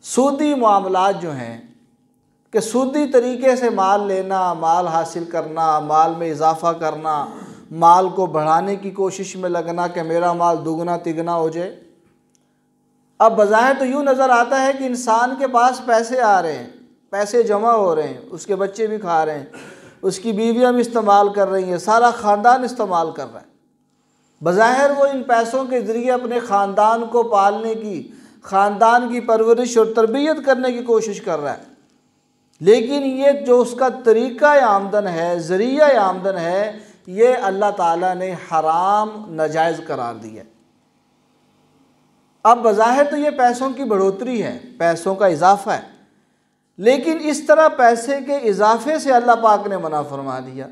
सूदी मामलात जो हैं कि सूदी तरीके से माल लेना, माल हासिल करना, माल में इजाफ़ा करना, माल को बढ़ाने की कोशिश में लगना कि मेरा माल दुगना तिगना हो जाए। अब बज़ाहिर तो यूँ नज़र आता है कि इंसान के पास पैसे आ रहे हैं, पैसे जमा हो रहे हैं, उसके बच्चे भी खा रहे हैं, उसकी बीवियाँ भी इस्तेमाल कर रही हैं, सारा ख़ानदान इस्तेमाल कर रहा है। बज़ाहिर वो इन पैसों के ज़रिए अपने ख़ानदान को पालने की, ख़ानदान की परवरिश और तरबियत करने की कोशिश कर रहा है। लेकिन ये जो उसका तरीक़ा आमदन है, ज़रिया आमदन है, ये अल्लाह ताला ने हराम नाजायज़ करार दिया। अब बज़ाहिर तो ये पैसों की बढ़ोतरी है, पैसों का इजाफ़ा है, लेकिन इस तरह पैसे के इजाफ़े से अल्लाह पाक ने मना फरमा दिया।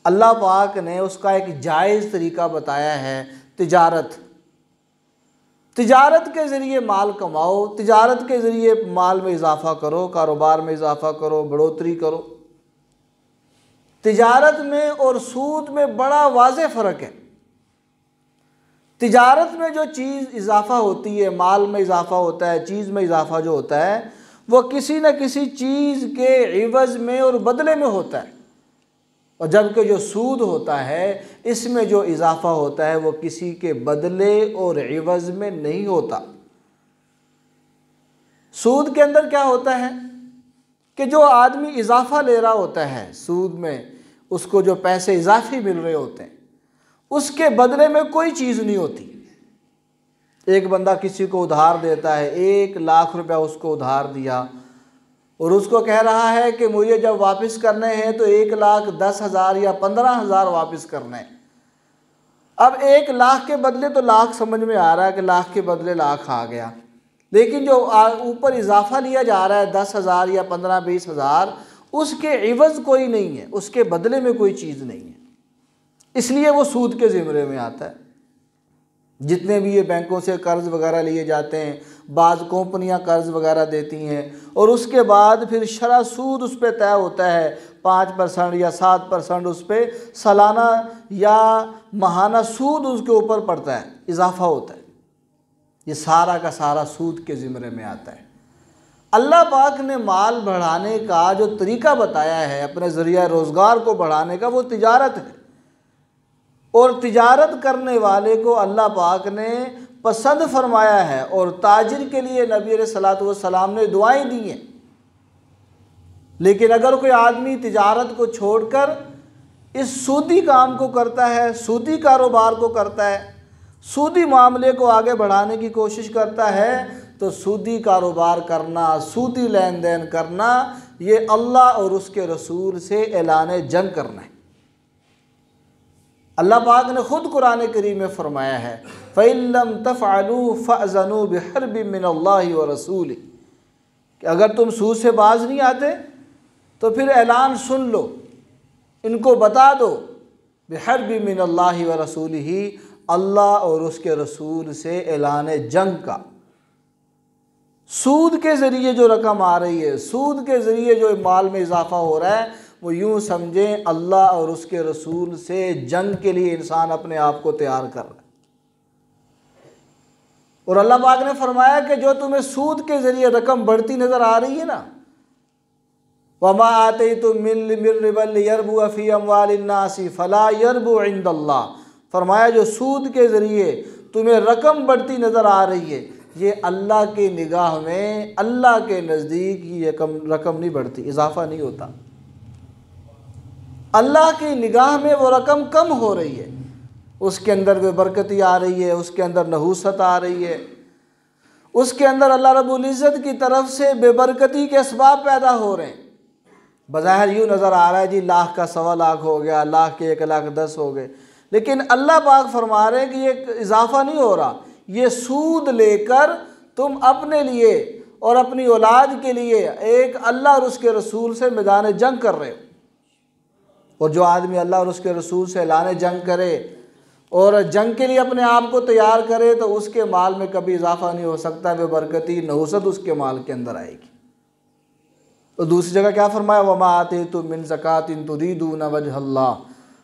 अल्लाह पाक ने उसका एक जायज़ तरीक़ा बताया है, तिजारत। तिजारत के ज़रिए माल कमाओ, तिजारत के ज़रिए माल में इजाफ़ा करो, कारोबार में इजाफ़ा करो, बढ़ोतरी करो। तिजारत में और सूद में बड़ा वाज़ेह फ़र्क है। तिजारत में जो चीज़ इजाफ़ा होती है, माल में इजाफ़ा होता है, चीज़ में इजाफ़ा जो होता है, वो किसी न किसी चीज़ के इवज़ में और बदले में होता है। और जबकि जो सूद होता है, इसमें जो इजाफ़ा होता है वो किसी के बदले और इवज़ में नहीं होता। सूद के अंदर क्या होता है कि जो आदमी इजाफ़ा ले रहा होता है सूद में, उसको जो पैसे इजाफ़ी मिल रहे होते हैं, उसके बदले में कोई चीज़ नहीं होती। एक बंदा किसी को उधार देता है, 1,00,000 रुपया उसको उधार दिया और उसको कह रहा है कि मुझे जब वापस करने हैं तो 1,10,000 या 15,000 वापस करने हैं। अब 1,00,000 के बदले तो लाख समझ में आ रहा है कि लाख के बदले लाख आ गया, लेकिन जो ऊपर इजाफा लिया जा रहा है 10,000 या 15-20,000, उसके इवज़ कोई नहीं है, उसके बदले में कोई चीज़ नहीं है, इसलिए वो सूद के ज़िम्मे में आता है। जितने भी ये बैंकों से कर्ज़ वगैरह लिए जाते हैं, बाज़ कंपनियां कर्ज़ वगैरह देती हैं और उसके बाद फिर शरह सूद उस पर तय होता है, 5% या 7% उस पर सालाना या माहाना सूद उसके ऊपर पड़ता है, इजाफा होता है। ये सारा का सारा सूद के ज़िम्मे में आता है। अल्लाह पाक ने माल बढ़ाने का जो तरीक़ा बताया है, अपने ज़रिया रोज़गार को बढ़ाने का, वो तिजारत है। और तिजारत करने वाले को अल्लाह पाक ने पसंद फरमाया है और ताजिर के लिए नबी अलैहिस्सलातु वस्सलाम ने दुआएं दी हैं। लेकिन अगर कोई आदमी तिजारत को छोड़कर इस सूदी काम को करता है, सूदी कारोबार को करता है, सूदी मामले को आगे बढ़ाने की कोशिश करता है, तो सूदी कारोबार करना, सूदी लेन देन करना, ये अल्लाह और उसके रसूल से ऐलान जंग करना है। अल्लाह पाक ने ख़ुद कुरान करीम में फ़रमाया है, फ़इल्लम तफ़अलू फ़अज़नू बिहर्बिम मिनल्लाहि व रसूलिही, कि अगर तुम सूद से बाज नहीं आते तो फिर ऐलान सुन लो, इनको बता दो, बिहर्बिम मिनल्लाहि व रसूलिही, अल्लाह और उसके रसूल से ऐलान जंग का। सूद के ज़रिए जो रकम आ रही है, सूद के ज़रिए जो माल में इजाफ़ा हो रहा है, वो यूँ समझें अल्लाह और उसके रसूल से जंग के लिए इंसान अपने आप को तैयार कर रहा है। और अल्लाह पाक ने फरमाया कि जो तुम्हें सूद के ज़रिए रकम बढ़ती नज़र आ रही है ना, वमा आतैतुम मिन रिबन लियरबुअ फ़ी अम्वालिन्नासी फ़ला यरबु इंदल्लाह, फरमाया जो सूद के ज़रिए तुम्हें रकम बढ़ती नज़र आ रही है, ये अल्लाह की निगाह में, अल्लाह के नज़दीक ये रकम नहीं बढ़ती, इजाफ़ा नहीं होता। अल्लाह की निगाह में वो रकम कम हो रही है, उसके अंदर बेबरकती आ रही है, उसके अंदर नहूसत आ रही है, उसके अंदर अल्लाह रब्बुल इज़्ज़त की तरफ से बेबरकती के असबाब पैदा हो रहे हैं। बज़ाहिर यूँ नज़र आ रहा है जी लाख का 1.25 लाख हो गया, लाख के 1,10,000 हो गए, लेकिन अल्लाह पाक फरमा रहे हैं कि ये इजाफ़ा नहीं हो रहा, ये सूद लेकर तुम अपने लिए और अपनी औलाद के लिए एक अल्लाह और उसके रसूल से मैदान जंग कर रहे हो। और जो आदमी अल्लाह और उसके रसूल से ऐलान जंग करे और जंग के लिए अपने आप को तैयार करे, तो उसके माल में कभी इजाफा नहीं हो सकता, बेबरकती नहुसत उसके माल के अंदर आएगी। तो दूसरी जगह क्या फरमाया, वमा आतैतुम मिन ज़कातिन तुरीदूना वजहल्लाह,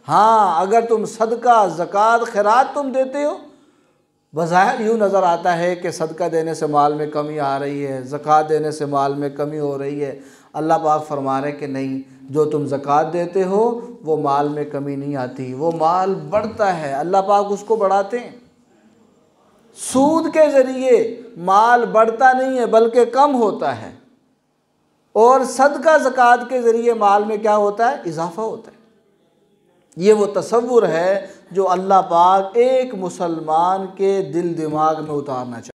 हाँ अगर तुम सदका ज़कात खैरात तुम देते हो बज़ाहिर यूँ नज़र आता है कि सदका देने से माल में कमी आ रही है, ज़कात देने से माल में कमी हो रही है। अल्लाह पाक फरमा रहे कि नहीं, जो तुम ज़कात देते हो वो माल में कमी नहीं आती, वो माल बढ़ता है, अल्लाह पाक उसको बढ़ाते हैं। सूद के ज़रिए माल बढ़ता नहीं है बल्कि कम होता है, और सदका ज़कात के ज़रिए माल में क्या होता है? इजाफ़ा होता है। ये वो तसव्वुर है जो अल्लाह पाक एक मुसलमान के दिल दिमाग में उतारना चाहिए।